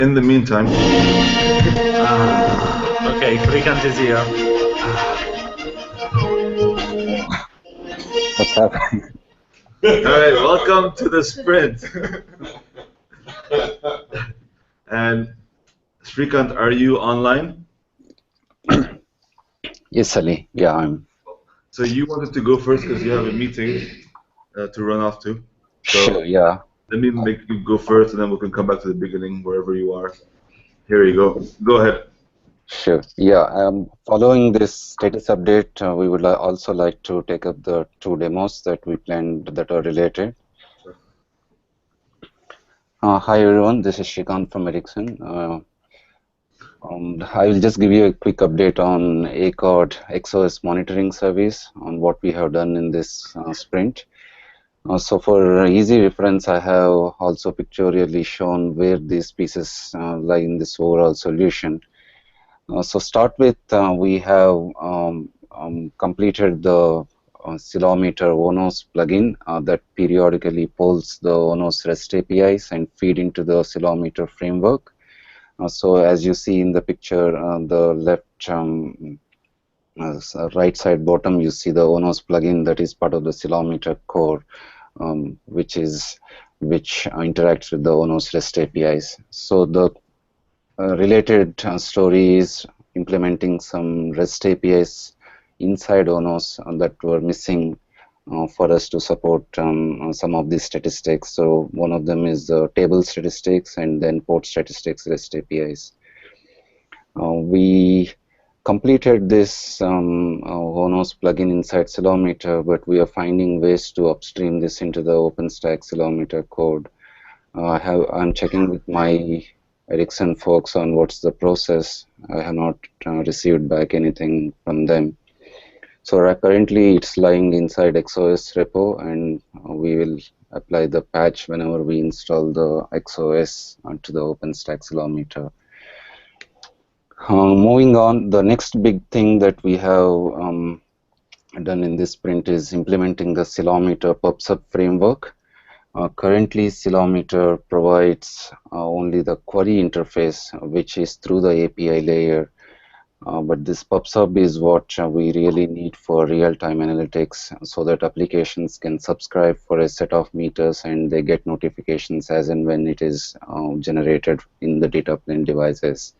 In the meantime, Okay, Shrikant is here. What's happening? all right, welcome to the sprint. And Srikant, are you online? Yes, Ali. Yeah, I'm So you wanted to go first because you have a meeting to run off to. sure. So Yeah, let me make you go first, and then we can come back to the beginning wherever you are. Here you go. Go ahead. sure. Yeah, following this status update, we would also like to take up the two demos that we planned that are related. Sure. Hi, everyone. This is Shrikant from Ericsson. I will just give you a quick update on ACORD XOS monitoring service on what we have done in this sprint. So for easy reference, I have also pictorially shown where these pieces lie in this overall solution. So start with, we have completed the Oscillometer ONOS plugin that periodically pulls the ONOS REST APIs and feed into the Oscillometer framework. So as you see in the picture, the left right side bottom, you see the ONOS plugin that is part of the Oscillometer core, which interacts with the ONOS REST APIs. So the related story is implementing some REST APIs inside ONOS that were missing for us to support some of these statistics. So one of them is the table statistics and then port statistics REST APIs. We completed this ONOS plugin inside Oscillometer, but we are finding ways to upstream this into the OpenStack Oscillometer code. I'm checking with my Ericsson folks on what's the process. I have not received back anything from them. So currently it's lying inside XOS repo, and we will apply the patch whenever we install the XOS onto the OpenStack Oscillometer. Moving on, the next big thing that we have done in this sprint is implementing the Oscillometer PubSub framework. Currently, Oscillometer provides only the query interface, which is through the API layer. But this PubSub is what we really need for real-time analytics so that applications can subscribe for a set of meters and they get notifications as and when it is generated in the data plane devices.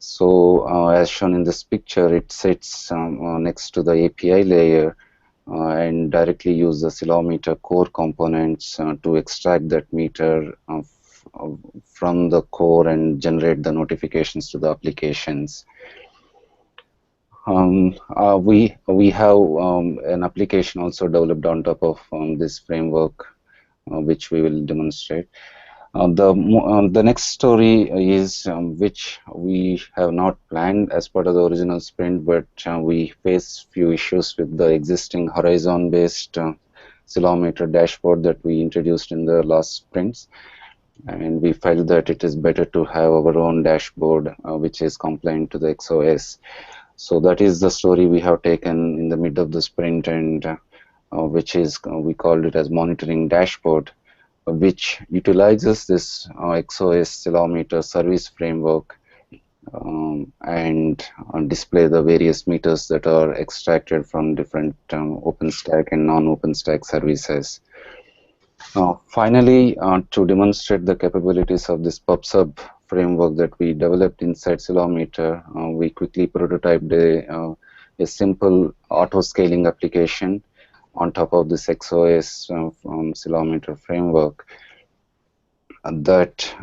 So as shown in this picture, it sits next to the API layer and directly use the Oscillometer core components to extract that meter from the core and generate the notifications to the applications. We have an application also developed on top of this framework, which we will demonstrate. The next story is which we have not planned as part of the original sprint, but we face few issues with the existing horizon-based Oscillometer dashboard that we introduced in the last sprints, and we felt that it is better to have our own dashboard which is compliant to the XOS. So that is the story we have taken in the mid of the sprint, and which is we called it as monitoring dashboard, which utilizes this XOS Oscillometer service framework and display the various meters that are extracted from different OpenStack and non-OpenStack services. Finally, to demonstrate the capabilities of this PubSub framework that we developed inside Oscillometer, we quickly prototyped a simple auto-scaling application on top of this XOS Oscillometer framework that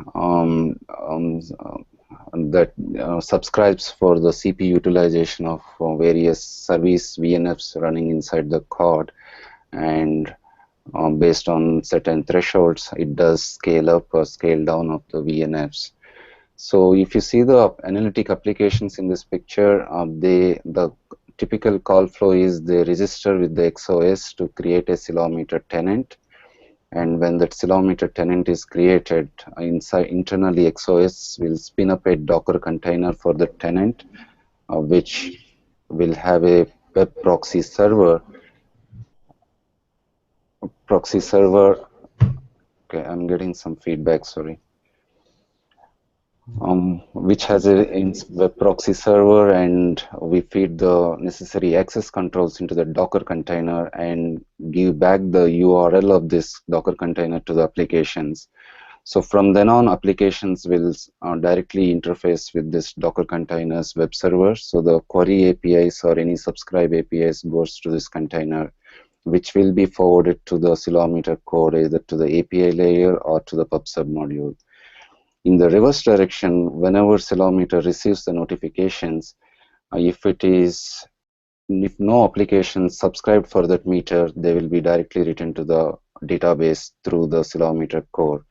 subscribes for the CPU utilization of various service VNFs running inside the code, and based on certain thresholds, it does scale up or scale down of the VNFs. So if you see the analytic applications in this picture, the typical call flow is they register with the XOS to create a Oscillometer tenant, and when that Oscillometer tenant is created, internally XOS will spin up a Docker container for the tenant, which will have a web proxy server. Okay, I'm getting some feedback, sorry. which has a web proxy server, and we feed the necessary access controls into the Docker container and give back the URL of this Docker container to the applications. So from then on, applications will directly interface with this Docker containers web server. So the query APIs or any subscribe APIs goes to this container, which will be forwarded to the accelerometer core, either to the API layer or to the PubSub module. In the reverse direction, whenever accelerometer receives the notifications, if no application subscribed for that meter, they will be directly written to the database through the accelerometer core.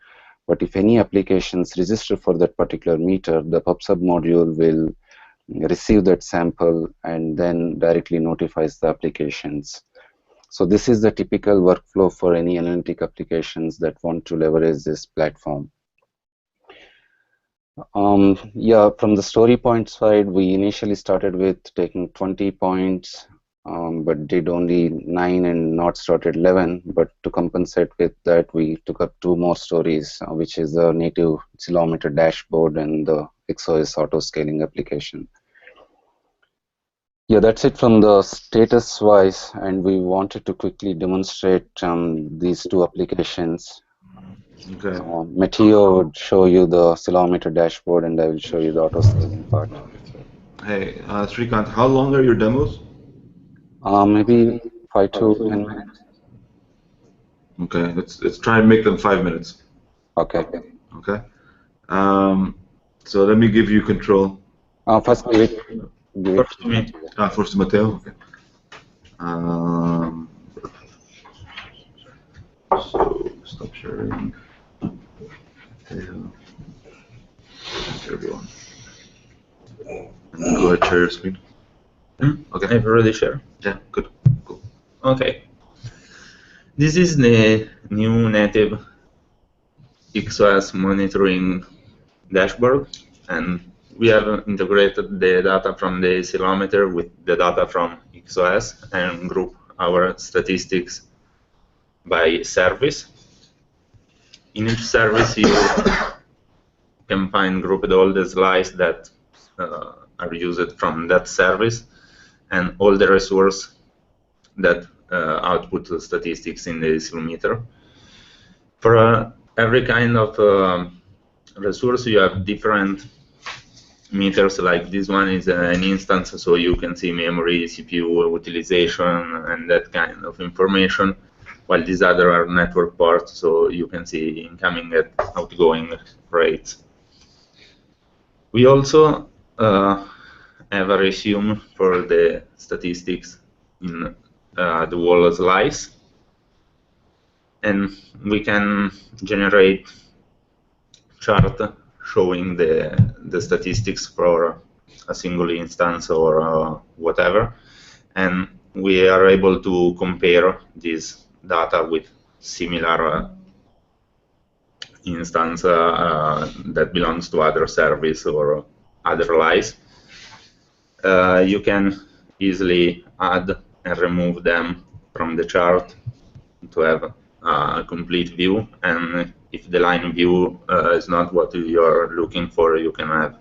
But if any applications register for that particular meter, the PubSub module will receive that sample and then directly notifies the applications. So this is the typical workflow for any analytic applications that want to leverage this platform. Yeah, from the story point side, we initially started with taking 20 points, but did only 9 and not started 11. But to compensate with that, we took up 2 more stories, which is the native accelerometer dashboard and the XOS auto scaling application. Yeah, that's it from the status wise, and we wanted to quickly demonstrate these 2 applications. Okay. Matteo would show you the accelerometer dashboard, and I will show you the auto scaling part. Hey, Srikant, how long are your demos? Maybe 5 to 10 minutes. Okay, let's try and make them 5 minutes. Okay. Okay. So let me give you control. First, give it. First to me. First to Matteo. Okay. So stop sharing. Matteo. Everyone. And go ahead, share your screen. Okay. I've already shared. Yeah, good. Cool. Okay. This is the new native XOS monitoring dashboard, and we have integrated the data from the accelerometer with the data from XOS and group our statistics by service. In each service, you can find grouped all the slides that are used from that service and all the resources that output the statistics in the accelerometer. For every kind of resource, you have different meters. Like this one is an instance, so you can see memory, CPU utilization, and that kind of information, while these other are network ports, so you can see incoming and outgoing rates. We also have a resume for the statistics in the wall slice, and we can generate chart showing the statistics for a single instance or whatever, and we are able to compare this data with similar instance that belongs to other service or other lies. You can easily add and remove them from the chart to have a complete view, and if the line view is not what you're looking for, you can have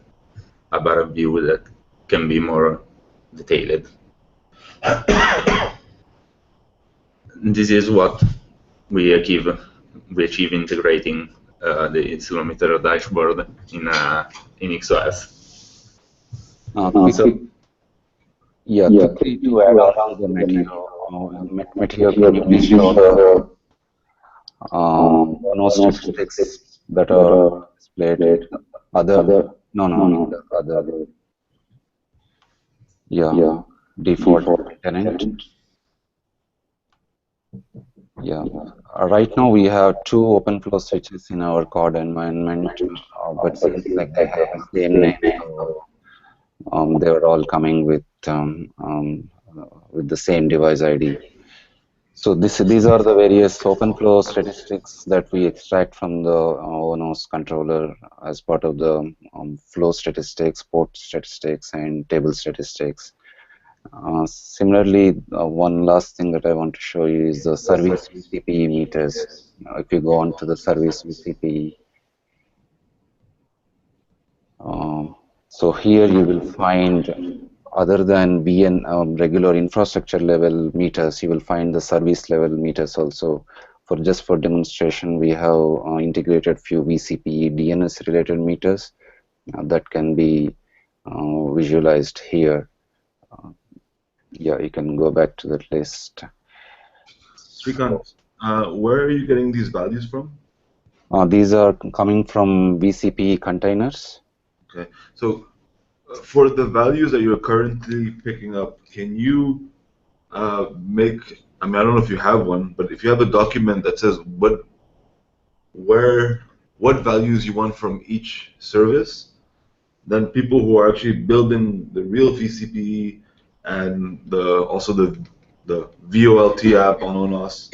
a bar view that can be more detailed. This is what we achieve integrating the accelerometer dashboard in XOS. Quickly to add on to the material, can you please show the ONOS statistics that are displayed? Other, no, the other. Yeah, default tenant. Yeah, right now we have 2 OpenFlow switches in our code environment, but seems like they have the same name. So, they are all coming with the same device ID. So these are the various OpenFlow statistics that we extract from the ONOS controller as part of the flow statistics, port statistics, and table statistics. Similarly, one last thing that I want to show you is the service VCPE meters. If you go on to the service VCPE, So here you will find, other than regular infrastructure level meters, you will find the service level meters also. For demonstration, we have integrated few VCP DNS related meters that can be visualized here. Yeah, you can go back to that list. Srikant, where are you getting these values from? These are coming from VCP containers. Okay, so for the values that you're currently picking up, can you make, I mean, I don't know if you have one, but if you have a document that says what values you want from each service, then people who are actually building the real VCPE and also the VOLT app on ONOS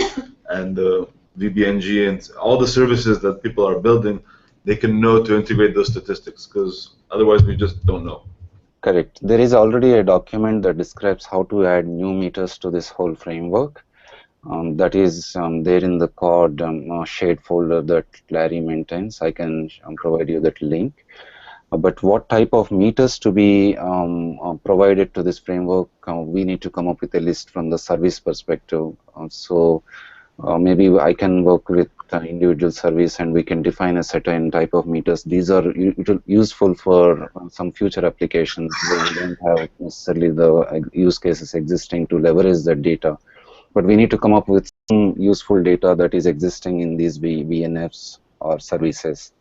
and the VBNG and all the services that people are building, they can know to integrate those statistics, because otherwise we just don't know. Correct. There is already a document that describes how to add new meters to this whole framework. That is there in the code shared folder that Larry maintains. I can provide you that link. But what type of meters to be provided to this framework, we need to come up with a list from the service perspective. Maybe I can work with individual service and we can define a certain type of meters. These are useful for some future applications where we don't have necessarily the use cases existing to leverage that data. But we need to come up with some useful data that is existing in these VNFs or services.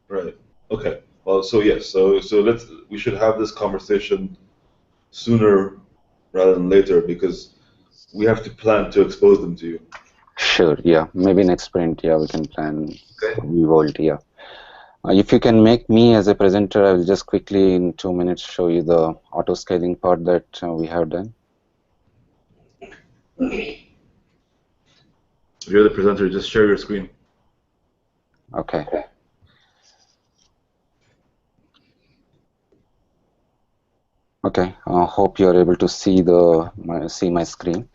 Right. Okay. Well, so yes. So we should have this conversation sooner rather than later, because we have to plan to expose them to you. Sure. Yeah. Maybe next sprint. Yeah, we can plan. Okay. VVolt. Yeah. If you can make me as a presenter, I will just quickly in 2 minutes show you the auto scaling part that we have done. If you're the presenter, just share your screen. Okay. Okay. Hope you are able to see my screen.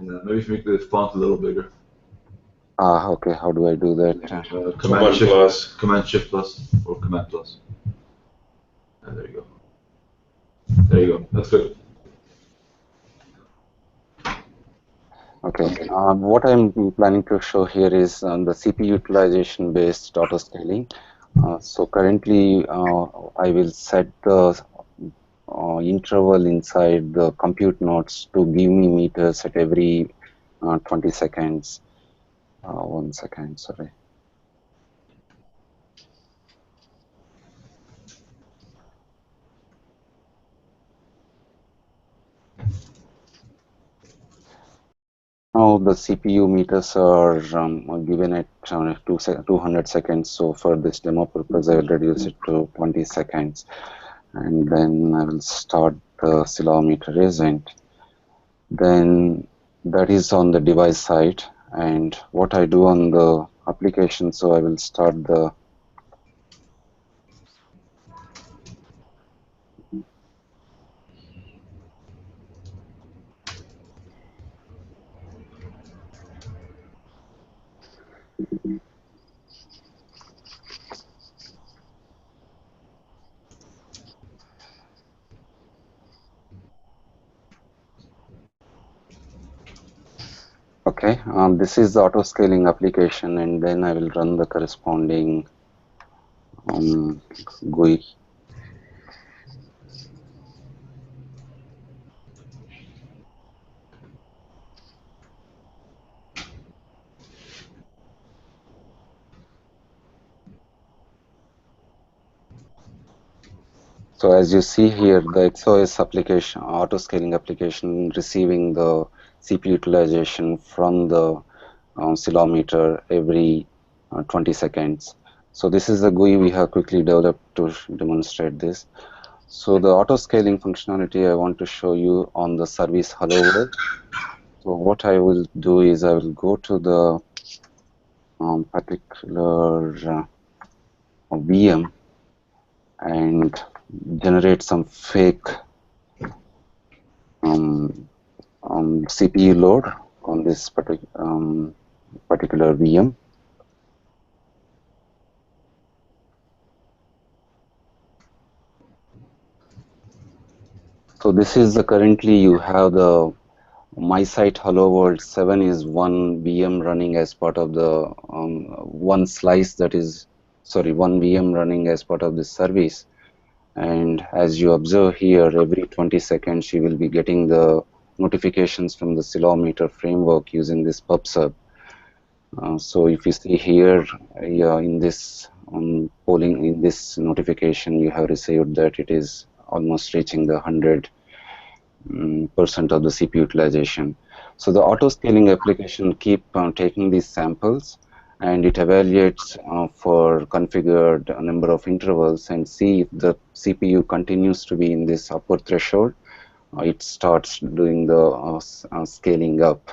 Yeah, maybe if you make the font a little bigger. Okay. How do I do that? Command Shift plus, Command Shift plus, or Command plus. And there you go. There you go. That's good. Okay. What I'm planning to show here is the CPU utilization based auto scaling. So currently, I will set the interval inside the compute nodes to give me meters at every 20 seconds. 1 second, sorry. Now the CPU meters are given at 200 seconds. So for this demo purpose, I will reduce it to 20 seconds. And then I will start the accelerometer agent. Then that is on the device side. And what I do on the application, so I will start the Okay, this is the auto scaling application, and then I will run the corresponding GUI. So as you see here, the XOS application, auto scaling application, receiving the CPU utilization from the accelerometer every 20 seconds. So this is the GUI we have quickly developed to demonstrate this. So the auto scaling functionality I want to show you on the service hello world. So what I will do is I will go to the particular VM and generate some fake CPU load on this particular VM. So this is the currently you have the my site hello world 7 is one VM running as part of the one slice that is one VM running as part of this service. And as you observe here, every 20 seconds you will be getting the notifications from the Ceilometer framework using this PubSub. So if you see here, in this polling, in this notification, you have received that it is almost reaching the 100% of the CPU utilization. So the auto scaling application keep taking these samples and it evaluates for configured a number of intervals and see if the CPU continues to be in this upper threshold, it starts doing the scaling up.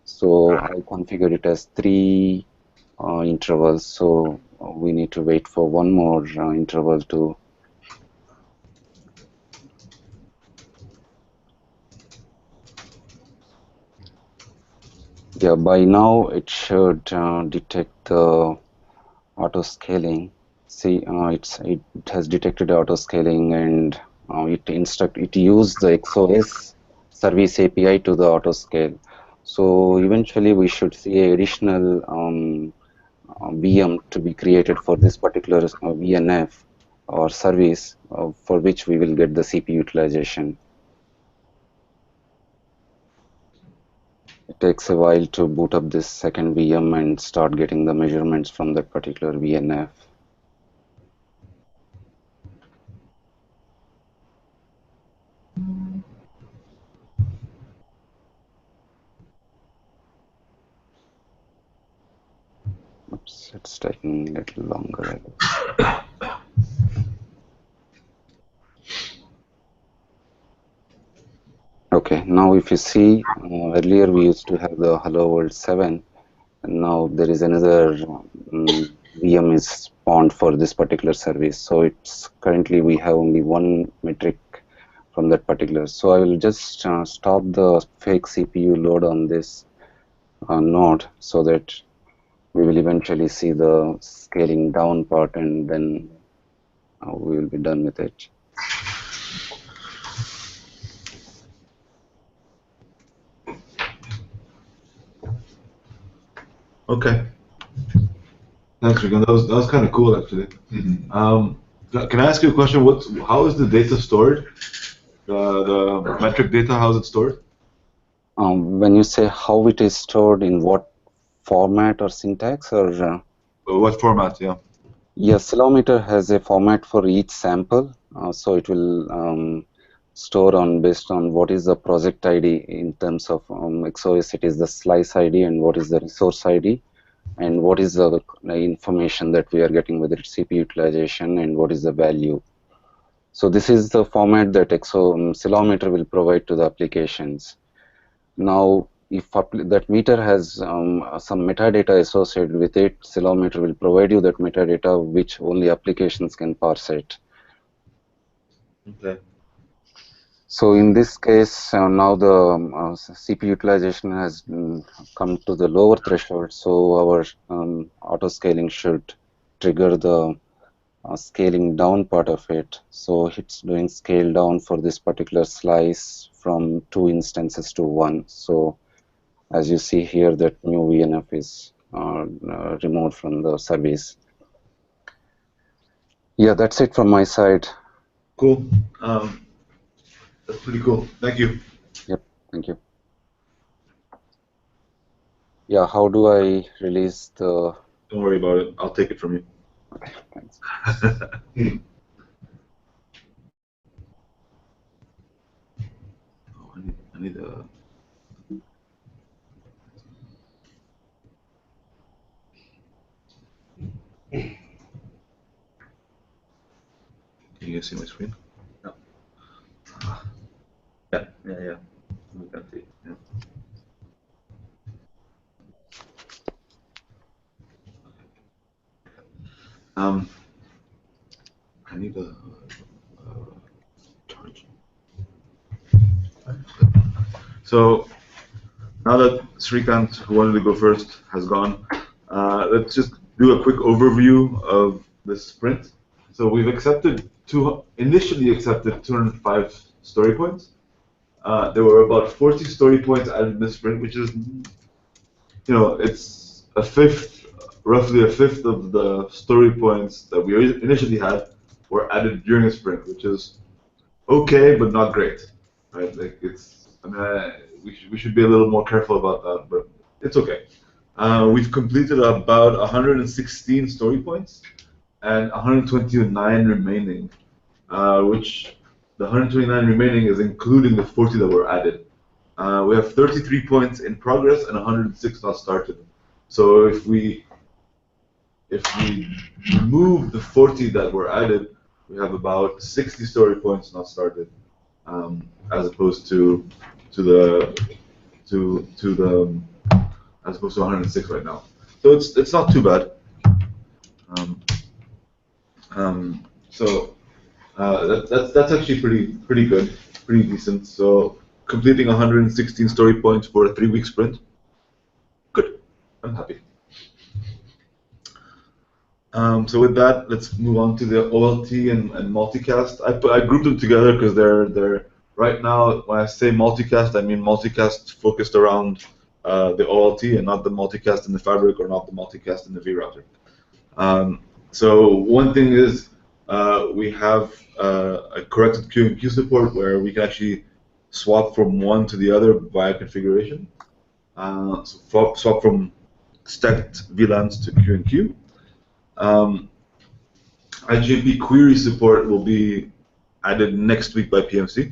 So I configured it as 3 intervals, so we need to wait for one more interval to by now it should detect the auto scaling. See, it has detected auto scaling and it used the XOS service API to the auto scale. So eventually we should see a additional VM to be created for this particular VNF or service for which we will get the CPU utilization. It takes a while to boot up this second VM and start getting the measurements from that particular VNF. Oops, it's taking a little longer. Okay, now if you see, earlier we used to have the Hello World 7, and now there is another VM is spawned for this particular service. So it's currently we have only one metric from that particular. So I will just stop the fake CPU load on this node so that we will eventually see the scaling down part and then we will be done with it. Okay. Thanks, Rigon. That was kind of cool, actually. Can I ask you a question? How is the data stored? The metric data, how is it stored? When you say how it is stored, in what format or syntax, or What format? Yeah. yeah, Ceilometer has a format for each sample, so it will store on based on what is the project ID in terms of XOS. It is the slice ID and what is the resource ID, and what is the information that we are getting, whether it's CPU utilization and what is the value. So this is the format that Ceilometer will provide to the applications. Now, if that meter has some metadata associated with it, Ceilometer will provide you that metadata which only applications can parse it. Okay. So in this case, now the CPU utilization has come to the lower threshold, so our auto scaling should trigger the scaling down part of it. So it's doing scale down for this particular slice from 2 instances to 1. So as you see here, that new VNF is removed from the service. Yeah, that's it from my side. Cool. That's pretty cool. Thank you. Yep, thank you. Yeah, how do I release the... Don't worry about it. I'll take it from you. Okay, thanks. Oh, I need a... Can you guys see my screen? No. Yeah. We can see. Yeah. I need a charge. So now that Srikant, who wanted to go first, has gone, let's just do a quick overview of the sprint. So we've initially accepted 205 story points. There were about 40 story points added in this sprint, which is, it's roughly a fifth of the story points that we initially had were added during a sprint, which is okay, but not great, right? Like we should be a little more careful about that, but it's okay. We've completed about 116 story points and 129 remaining, which the 129 remaining is including the 40 that were added. We have 33 points in progress and 106 not started. So if we remove the 40 that were added, we have about 60 story points not started, as opposed to the as opposed to 106 right now. So it's not too bad. So that's actually pretty good, pretty decent. So completing 116 story points for a 3-week sprint, good. I'm happy. So with that, let's move on to the OLT and multicast. I grouped them together because they're right now. When I say multicast, I mean multicast focused around the OLT and not the multicast in the fabric or not the multicast in the vRouter. So one thing is we have a corrected Q&Q support where we can actually swap from one to the other via configuration. So swap from stacked VLANs to Q&Q. IGMP query support will be added next week by PMC.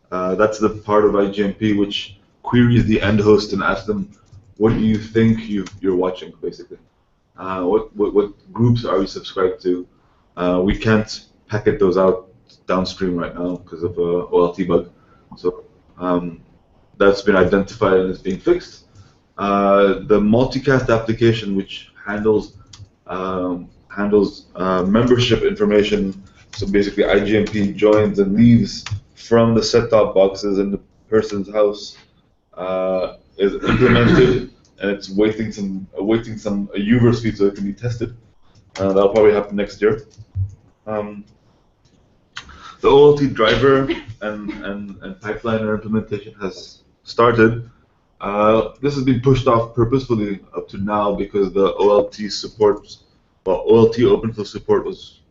That's the part of IGMP which queries the end host and asks them, what do you think you're watching, basically? What groups are you subscribed to? We can't packet those out downstream right now because of a OLT bug. So that's been identified and is being fixed. The multicast application, which handles membership information, so basically IGMP joins and leaves from the set-top boxes in the person's house, is implemented, and it's awaiting some a UVerse feed so it can be tested. That'll probably happen next year. The OLT driver and pipeliner implementation has started. This has been pushed off purposefully up to now because the OLT OpenFlow support was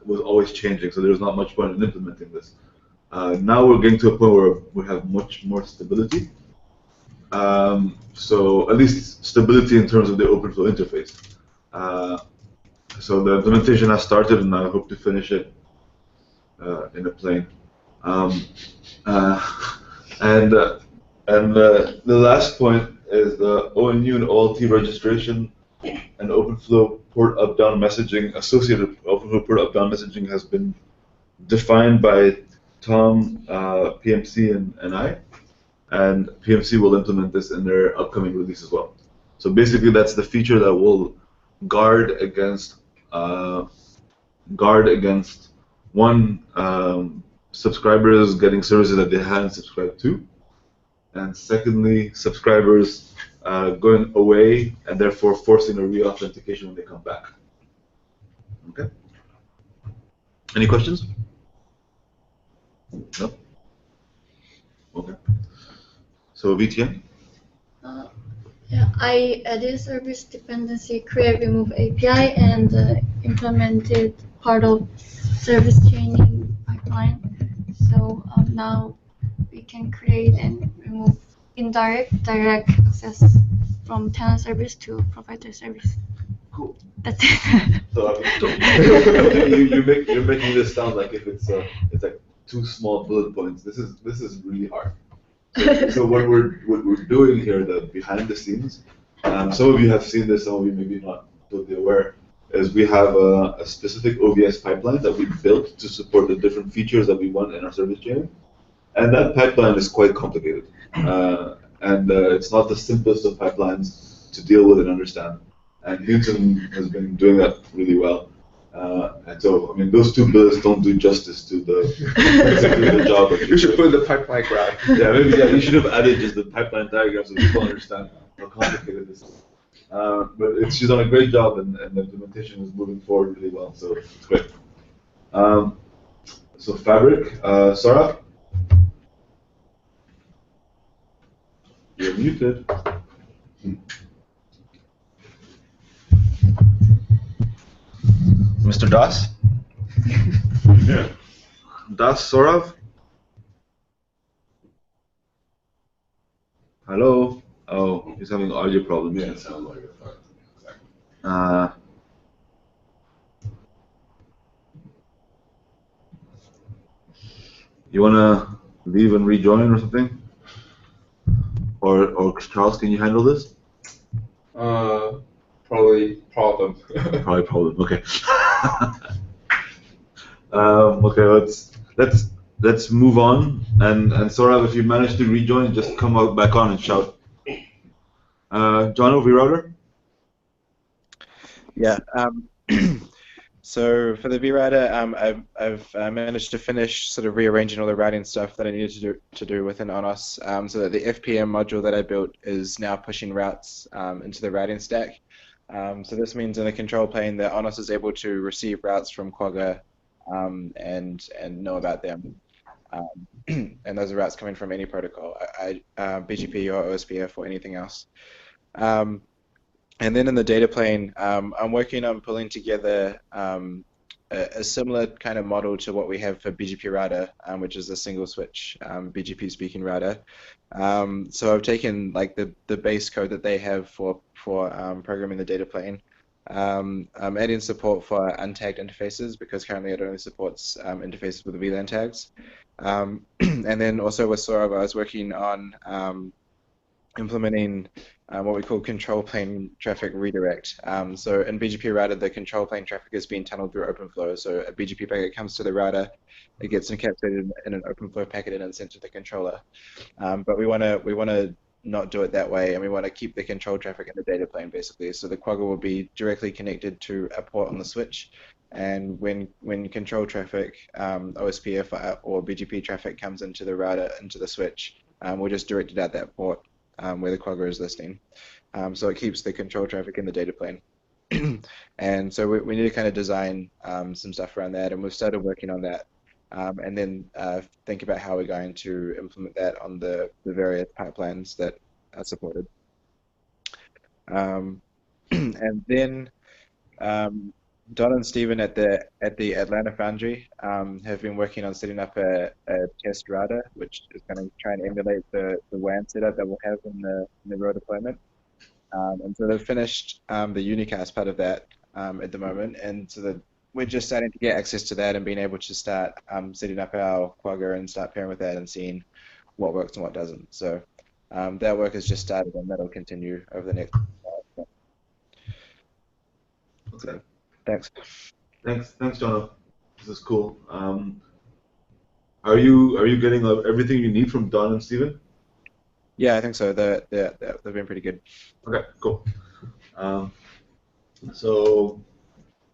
always changing, so there's not much point in implementing this. Now we're getting to a point where we have much more stability. So at least stability in terms of the OpenFlow interface. So the implementation has started, and I hope to finish it in a plane. And the last point is the ONU and OLT registration and OpenFlow port up-down messaging. Associated OpenFlow port up-down messaging has been defined by Tom, PMC, and I. And PMC will implement this in their upcoming release as well. So basically, that's the feature that will guard against one, subscribers getting services that they hadn't subscribed to, and secondly, subscribers going away and therefore forcing a re-authentication when they come back. Okay. Any questions? No. Okay. So VTN. Yeah, I added service dependency create remove API and implemented part of service chaining pipeline. So now we can create and remove direct access from tenant service to provider service. Cool. That's it. So you're making this sound like if it's like 2 small bullet points. This is really hard. So what we're doing here, the behind the scenes, some of you have seen this, some of you maybe not totally aware, is we have a specific OVS pipeline that we built to support the different features that we want in our service chain, and that pipeline is quite complicated, and it's not the simplest of pipelines to deal with and understand. And Newton has been doing that really well. And so, I mean, those 2 bullets don't do justice to the job. You should put in the pipeline graph. Yeah, maybe you should have added just the pipeline diagram so people understand how complicated this is. But she's done a great job, and the implementation is moving forward really well, so it's great. So So Fabric, Saurabh? You're muted. Mr. Das? Yeah. Das Saurav? Hello? Oh, he's having audio problems. Yeah, it sounds like it. Exactly. You wanna leave and rejoin or something? Or Charles, can you handle this? Probably problem. Probably problem. Okay. Okay. Let's move on. And Saurav, if you manage to rejoin, just come out back on and shout. John, vRouter? Yeah. So for the vRouter, I've managed to finish sort of rearranging all the routing stuff that I needed to do within ONOS, so that the FPM module that I built is now pushing routes into the routing stack. So this means in the control plane that ONOS is able to receive routes from Quagga and know about them. And those are routes coming from any protocol, BGP or OSPF or anything else. And then in the data plane, I'm working on pulling together a similar kind of model to what we have for BGP router, which is a single switch BGP speaking router. So I've taken like the base code that they have for programming the data plane. I'm adding support for untagged interfaces because currently it only supports interfaces with VLAN tags. And then also with Saurav, I was working on implementing what we call control plane traffic redirect. So in BGP router, the control plane traffic is being tunneled through OpenFlow. So a BGP packet comes to the router, it gets encapsulated in an OpenFlow packet and then sent to the controller. But we want to not do it that way, and we want to keep the control traffic in the data plane basically. So the Quagga will be directly connected to a port on the switch, and when control traffic, OSPF or BGP traffic comes into the router, into the switch, we'll just direct it at that port where the Quagga is listening. So it keeps the control traffic in the data plane. And so we need to kind of design some stuff around that, and we've started working on that. And then think about how we're going to implement that on the various pipelines that are supported. And then Don and Stephen at the Atlanta Foundry have been working on setting up a test router, which is going to try and emulate the WAN setup that we'll have in the real deployment. And so they've finished the unicast part of that at the moment, and so that we're just starting to get access to that and being able to start setting up our Quagga and start pairing with that and seeing what works and what doesn't. So that work has just started, and that'll continue over the next. Okay. Thanks. Thanks, John. This is cool. Are you getting everything you need from Don and Steven? Yeah, I think so. They've been pretty good. Okay, cool. So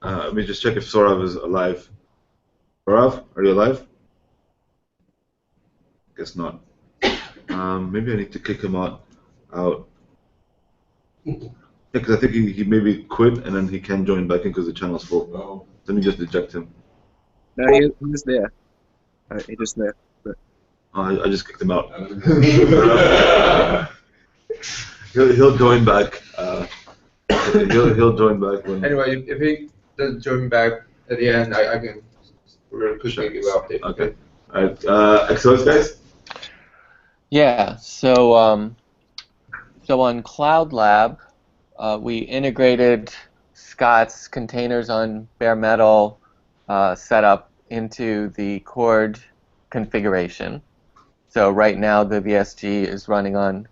let me just check if Saurav is alive. Saurav, are you alive? Guess not. Maybe I need to kick him out. Yeah, because I think he maybe quit and then he can't join back in because the channel's full. Oh. Let me just eject him. No, he was there. He just left. But... I just kicked him out. He'll join back. He'll join back when. Anyway, if he doesn't join back at the end, I can really quickly give an update. Okay. All right. XOS guys. Yeah. So so on Cloud Lab, we integrated Scott's containers on bare metal setup into the cord configuration. So right now the VSG is running on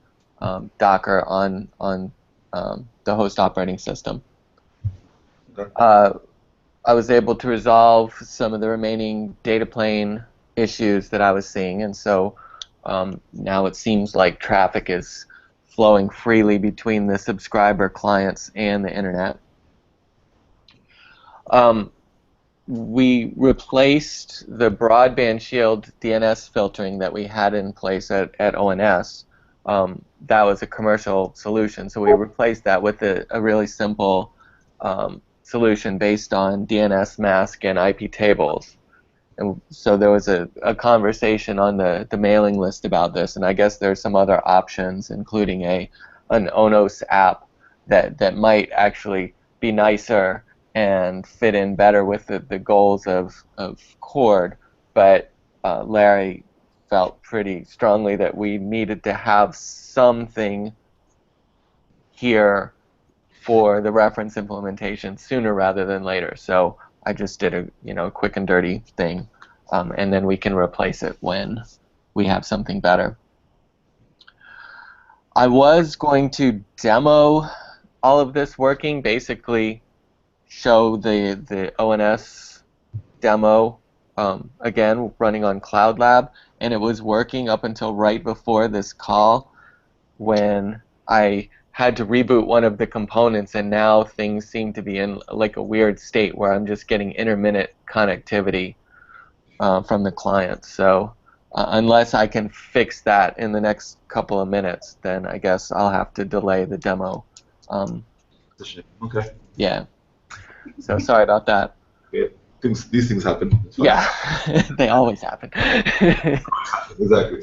Docker on the host operating system. Okay. I was able to resolve some of the remaining data plane issues that I was seeing, and so now it seems like traffic is flowing freely between the subscriber clients and the internet. We replaced the broadband shield DNS filtering that we had in place at ONS. That was a commercial solution, so we replaced that with a really simple solution based on DNS mask and IP tables. And so there was a conversation on the mailing list about this, and I guess there's some other options, including an ONOS app that might actually be nicer and fit in better with the goals of Cord. But Larry felt pretty strongly that we needed to have something here for the reference implementation sooner rather than later. So I just did a quick and dirty thing, and then we can replace it when we have something better. I was going to demo all of this working, basically show the ONS demo again running on Cloud Lab, and it was working up until right before this call when I had to reboot one of the components, and now things seem to be in like a weird state where I'm just getting intermittent connectivity from the client. So unless I can fix that in the next couple of minutes, then I guess I'll have to delay the demo. Okay. Yeah. So sorry about that. Yeah. These things happen. Yeah, they always happen. Exactly.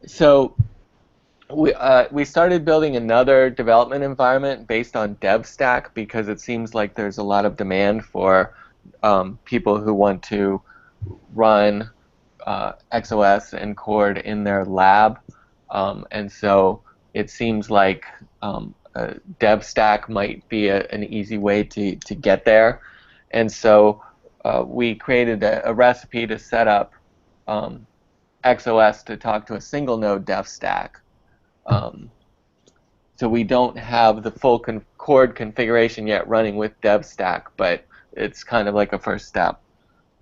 So we started building another development environment based on DevStack because it seems like there's a lot of demand for people who want to run XOS and Cord in their lab, and so it seems like DevStack might be an easy way to get there. And so we created a recipe to set up XOS to talk to a single node DevStack. So we don't have the full Cord configuration yet running with DevStack, but it's kind of like a first step.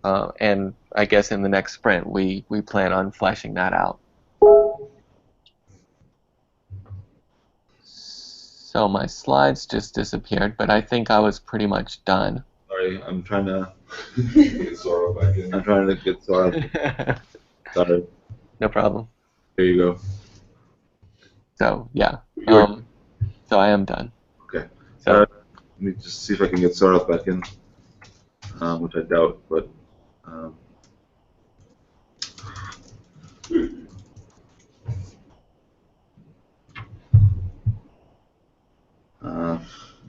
And I guess in the next sprint we plan on fleshing that out. So my slides just disappeared, but I think I was pretty much done. Sorry, I'm trying to Get Sora back in. I'm trying to get Sora. Sorry. No problem. There you go. So yeah, You're- so I am done. Okay. So Let me just see if I can get Sora back in, which I doubt, but.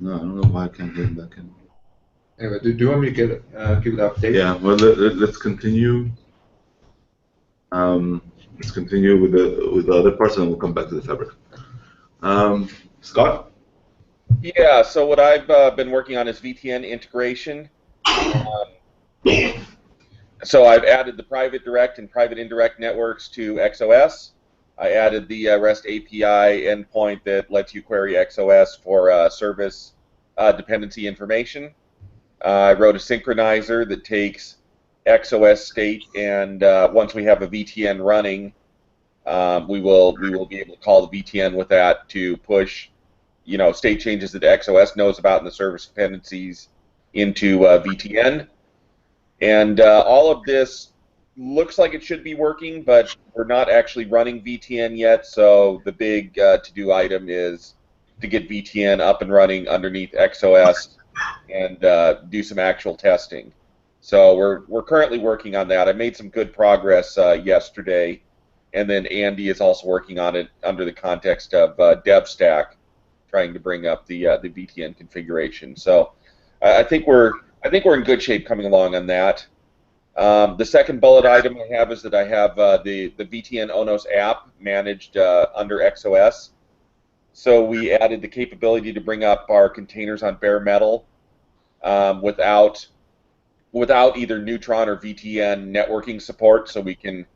No, I don't know why I can't get him back in. Anyway, do you want me to give the update? Yeah, well, let's continue. Let's continue with the other parts, and then we'll come back to the fabric. Scott? Yeah, so what I've been working on is VTN integration. So I've added the private direct and private indirect networks to XOS. I added the REST API endpoint that lets you query XOS for service dependency information. I wrote a synchronizer that takes XOS state, and once we have a VTN running, we will be able to call the VTN with that to push, state changes that XOS knows about in the service dependencies into VTN. And all of this looks like it should be working, but we're not actually running VTN yet, so the big to-do item is to get VTN up and running underneath XOS and do some actual testing. So we're currently working on that. I made some good progress yesterday, and then Andy is also working on it under the context of DevStack, trying to bring up the VTN configuration. So I think we're in good shape coming along on that. The second bullet item I have is that I have the VTN ONOS app managed under XOS. So we added the capability to bring up our containers on bare metal without either Neutron or VTN networking support. So we can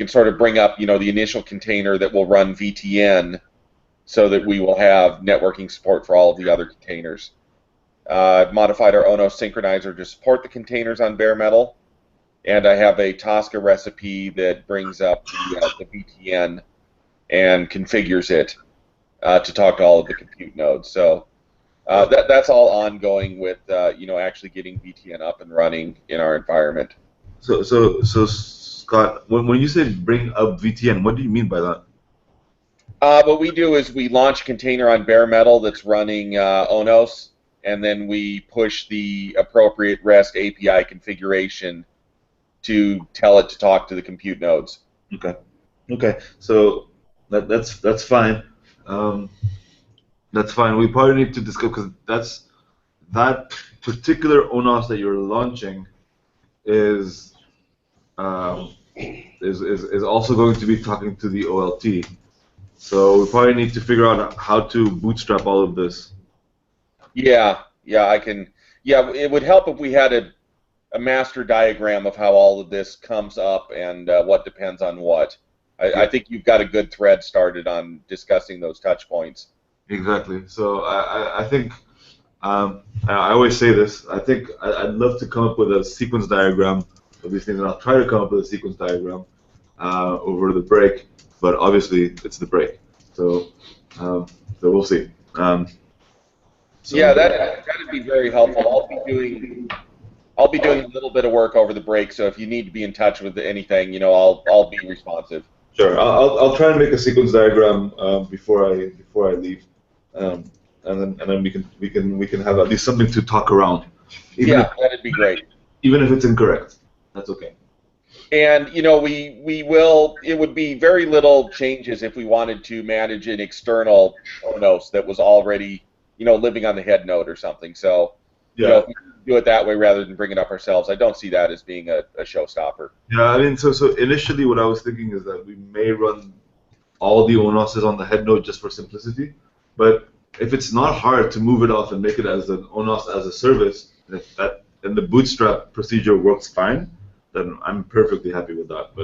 sort of bring up the initial container that will run VTN, so that we will have networking support for all of the other containers. I've modified our ONOS synchronizer to support the containers on bare metal, and I have a Tosca recipe that brings up the VTN and configures it to talk to all of the compute nodes. So that's all ongoing with actually getting VTN up and running in our environment. So Scott, when you say bring up VTN, what do you mean by that? What we do is we launch a container on bare metal that's running ONOS, and then we push the appropriate REST API configuration to tell it to talk to the compute nodes. Okay. Okay. So that's fine. That's fine. We probably need to discuss because that particular ONOS that you're launching is also going to be talking to the OLT. So we probably need to figure out how to bootstrap all of this. Yeah, I can. Yeah, it would help if we had a master diagram of how all of this comes up and what depends on what. I think you've got a good thread started on discussing those touch points. Exactly. So I think I always say this. I think I'd love to come up with a sequence diagram of these things, and I'll try to come up with a sequence diagram over the break. But obviously, it's the break, so we'll see. Yeah, that'd be very helpful. I'll be doing a little bit of work over the break, so if you need to be in touch with anything, I'll be responsive. Sure, I'll try and make a sequence diagram before I leave, and then we can have at least something to talk around. That'd be great. Even if it's incorrect, that's okay. And we will. It would be very little changes if we wanted to manage an external ONOS that was already living on the head node or something. So if we do it that way rather than bring it up ourselves, I don't see that as being a showstopper. Yeah, I mean, so initially what I was thinking is that we may run all the ONOSes on the head node just for simplicity, but if it's not hard to move it off and make it as an ONOS as a service, and the bootstrap procedure works fine, then I'm perfectly happy with that.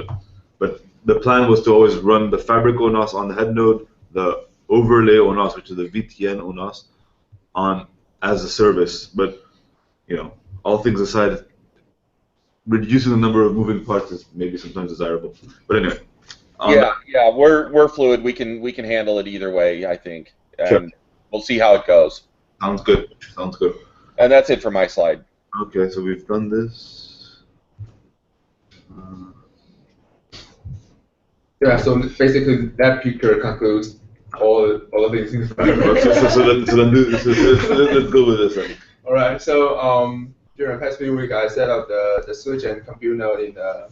But the plan was to always run the Fabric ONOS on the head node, the overlay ONOS, which is the VTN ONOS, on as a service. But all things aside, reducing the number of moving parts is maybe sometimes desirable. But anyway. We're fluid. We can handle it either way, I think, and sure. We'll see how it goes. Sounds good. And that's it for my slide. Okay, so we've done this. Yeah, so basically that picture concludes all the things. So let's go with this then. All right. So during the past few weeks, I set up the switch and compute node in the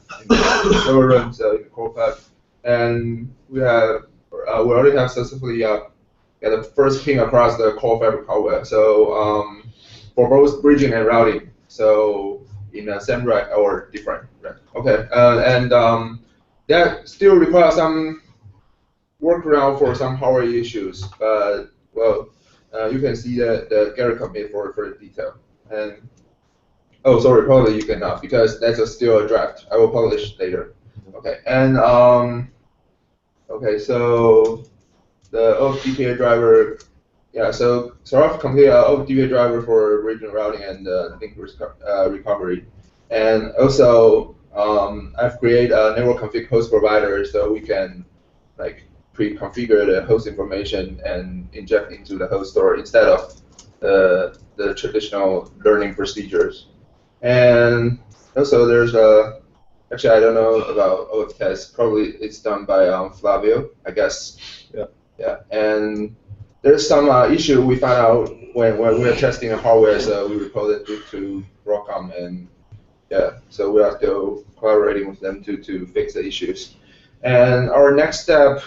server room, so in the core cloud, and we already have successfully got the first ping across the core fabric hardware. So for both bridging and routing, so in the same rack or different rack. Okay, and that still requires some workaround for some hardware issues, but well, you can see the Gary commit for the detail. And sorry, probably you cannot because that's still a draft. I will publish later. Okay, and okay, so the OFDPA driver, so I've completed OFDPA driver for regional routing and link recovery, and also I've created a network config host provider so we can pre-configure the host information and inject into the host store instead of the traditional learning procedures. And also there's actually I don't know about OF test. Probably it's done by Flavio, I guess. Yeah. And there's some issue we found out when we were testing the hardware, so we reported it to Broadcom, and so we are still collaborating with them to fix the issues. And our next step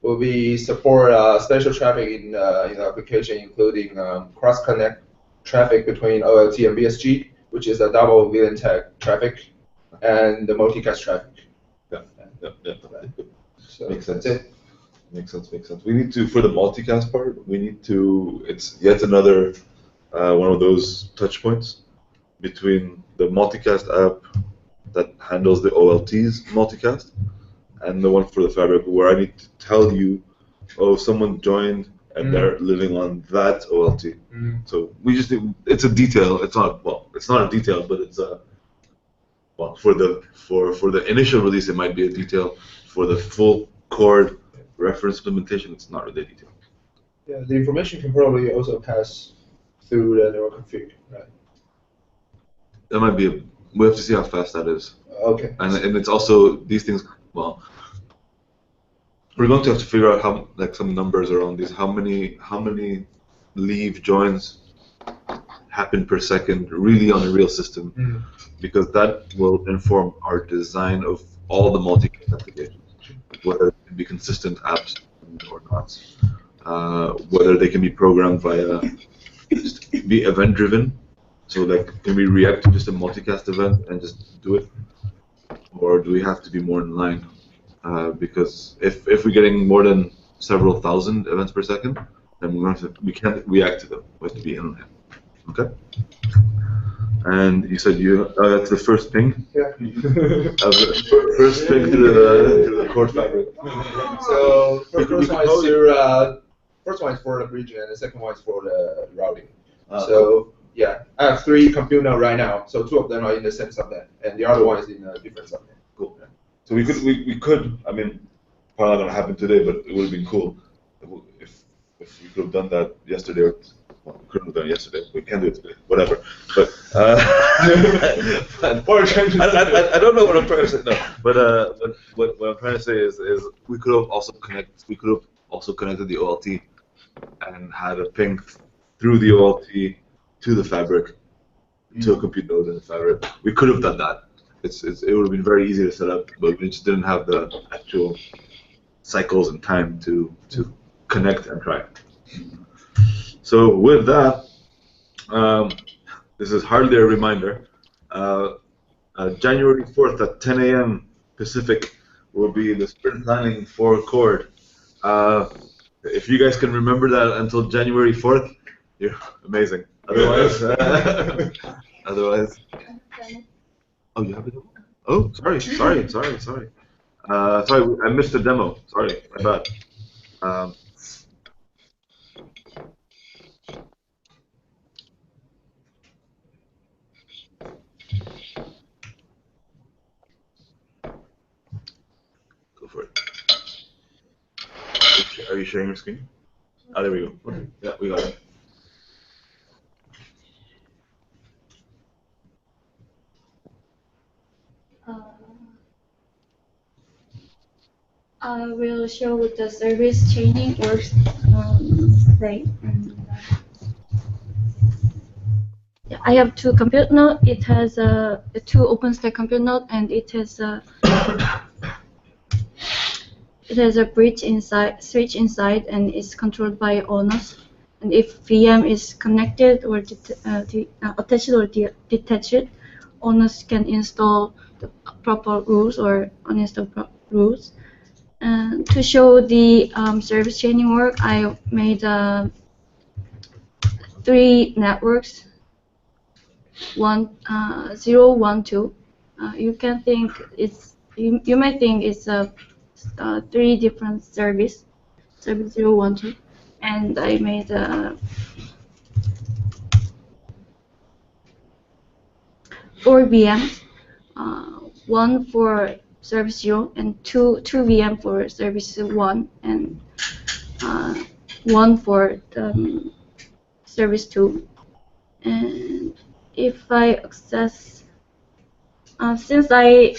will be support special traffic in the application, including cross-connect traffic between OLT and BSG, which is a double VLAN tag traffic, and the multicast traffic. Yeah. So Makes sense. that's it. Makes sense. We need to, for the multicast part, it's yet another one of those touch points between the multicast app that handles the OLT's multicast and the one for the Fabric, where I need to tell you, someone joined and they're living on that OLT. So we just it's a detail. It's not a detail, but it's for the initial release it might be a detail. For the full core reference implementation, it's not really a detail. Yeah, the information can probably also pass through the network config, right? That might be we have to see how fast that is. Okay. And it's also these things. Well, we're going to have to figure out some numbers around these. How many leave joins happen per second really on a real system, because that will inform our design of all the multicast applications, whether it can be consistent apps or not, whether they can be programmed via just be event driven, so like can we react to just a multicast event and just do it, or do we have to be more in line? Because if we're getting more than several thousand events per second, then we can't react to them. We have to be in line. Okay. And you said that's the first ping. Yeah. First ping to the core fabric. So first one is for the bridging, and the second one is for the routing. So yeah, I have 3 compute nodes right now. So 2 of them are in the same subnet, and the other one is in a different subnet. Cool. So we could. I mean, probably not gonna happen today, but it would have been cool if we could have done that yesterday. Or, well, we couldn't have done it yesterday. We can do it today. Whatever. But I don't know what I'm trying to say. No, but what I'm trying to say is we could have also connected the OLT and had a ping through the OLT to the fabric, to a compute node in the fabric. We could have done that. It would have been very easy to set up, but we just didn't have the actual cycles and time to connect and try. So with that, this is hardly a reminder. January 4th at 10 a.m. Pacific will be the sprint planning for Chord. If you guys can remember that until January 4th, you're amazing. Otherwise, oh, you have a demo? Oh, sorry. Sorry, I missed the demo. Sorry, my bad. Go for it. Are you sharing your screen? Oh, there we go. Okay. Yeah, we got it. I will show the service chaining works today. Yeah, I have 2 compute nodes. It has 2 OpenStack compute nodes, and it has a bridge inside, switch inside, and it's controlled by ONOS. And if VM is connected or attached or detached, ONOS can install the proper rules or uninstall rules. And to show the service chaining work, I made 3 networks. 0, 1, 2. You can think you might think it's 3 different service 0, 1, 2, and I made 4 VMs, 1 for service 0 and 2 VM for service 1 and 1 for service 2. And if I access, since I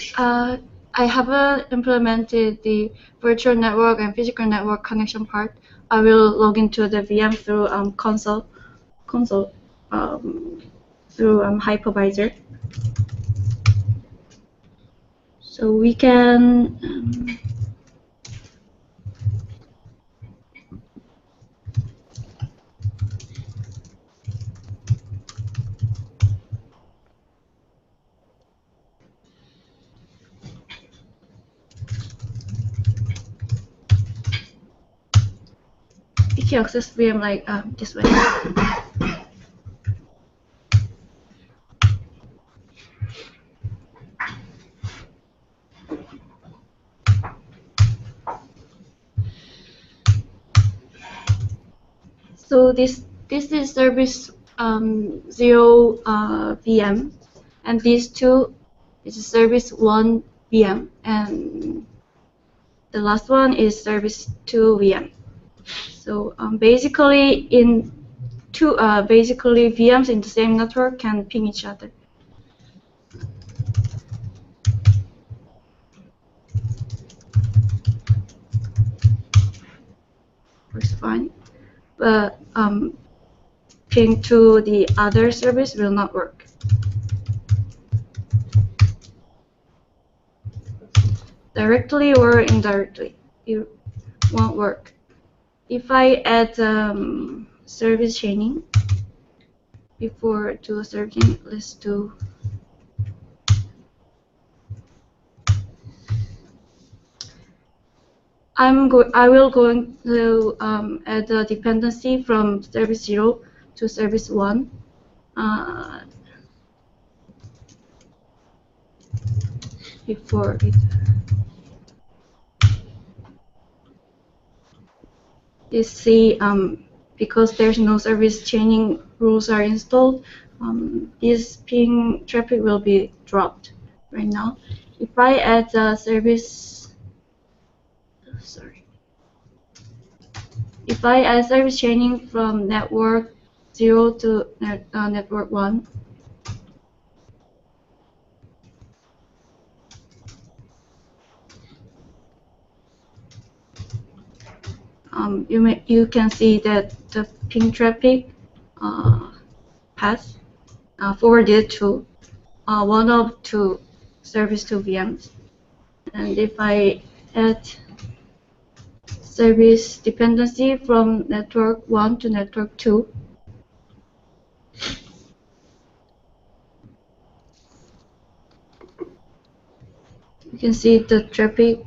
haven't implemented the virtual network and physical network connection part, I will log into the VM through console through hypervisor. So we can you can access VM like this way. So this is service 0 VM, and these 2 is service 1 VM, and the last one is service 2 VM. So basically, basically VMs in the same network can ping each other. Works fine, but ping to the other service will not work. Directly or indirectly, it won't work. If I add service chaining before to serving, let's do I will going to add a dependency from service 0 to service 1. Before it. You see, because there's no service chaining rules are installed, this ping traffic will be dropped right now. If I add a service, if I add service chaining from network 0 to network 1, you can see that the ping traffic path forwarded to one of two service 2 VMs. And if I add service dependency from network 1 to network 2, you can see the traffic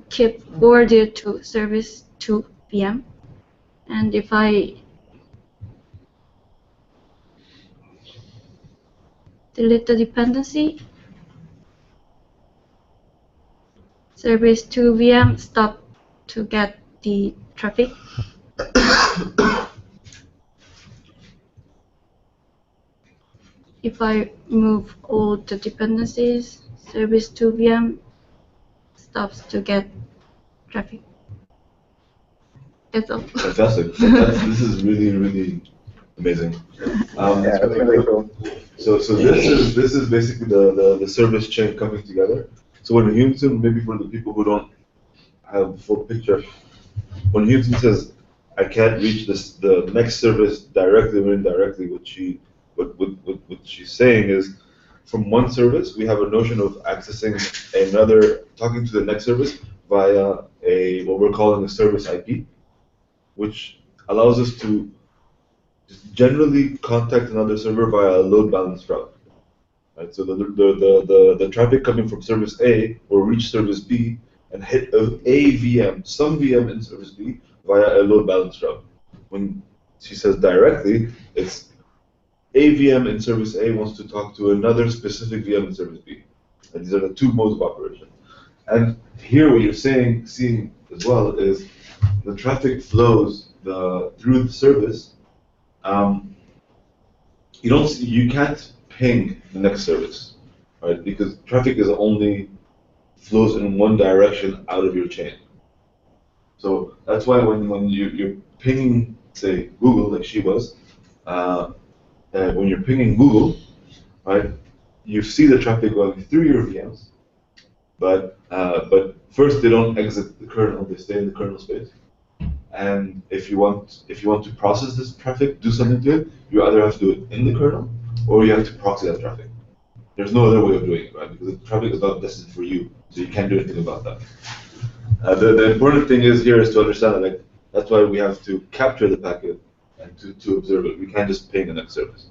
keep forwarded to service 2 VM. And if I delete the dependency, service 2 VM stop to get the traffic. If I remove all the dependencies, service 2 VM stops to get traffic. That's all. Fantastic. This is really, really amazing. Yeah, that's really cool. So this is basically the service chain coming together. So when Houston, maybe for the people who don't have the full picture, when Houston says I can't reach the next service directly or indirectly, what she's saying is from one service we have a notion of accessing another, talking to the next service via what we're calling a service IP, which allows us to just generally contact another server via a load balance route. Right? So the traffic coming from service A will reach service B and hit a VM, some VM in service B via a load balance route. When she says directly, it's a VM in service A wants to talk to another specific VM in service B. And these are the two modes of operation. And here what you're seeing as well is the traffic flows through the service. You can't ping the next service, right? Because traffic is only flows in one direction out of your chain. So that's why when you're pinging, say Google, like she was, when you're pinging Google, right, you see the traffic going through your VMs, but first they don't exit the kernel; they stay in the kernel space. And if you want to process this traffic, do something to it, you either have to do it in the kernel or you have to proxy that traffic. There's no other way of doing it, right? Because the traffic is not destined for you, so you can't do anything about that. The important thing is to understand that that's why we have to capture the packet and to observe it. We can't just ping the next service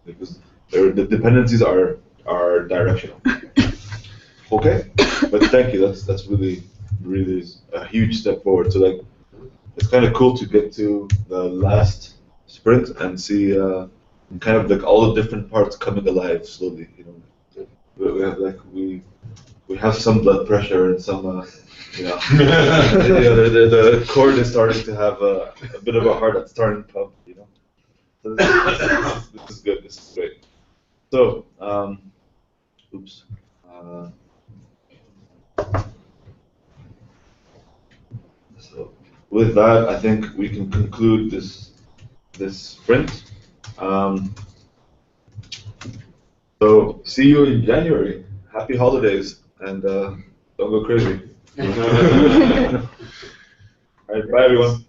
because the dependencies are directional. Okay, but thank you. That's really a huge step forward. So it's kind of cool to get to the last sprint and see kind of all the different parts coming alive slowly. We have some blood pressure and some the cord is starting to have a bit of a heart that's starting to pump. So this is good. This is great. So oops. So with that, I think we can conclude this sprint. So see you in January. Happy holidays, and don't go crazy. All right, bye everyone.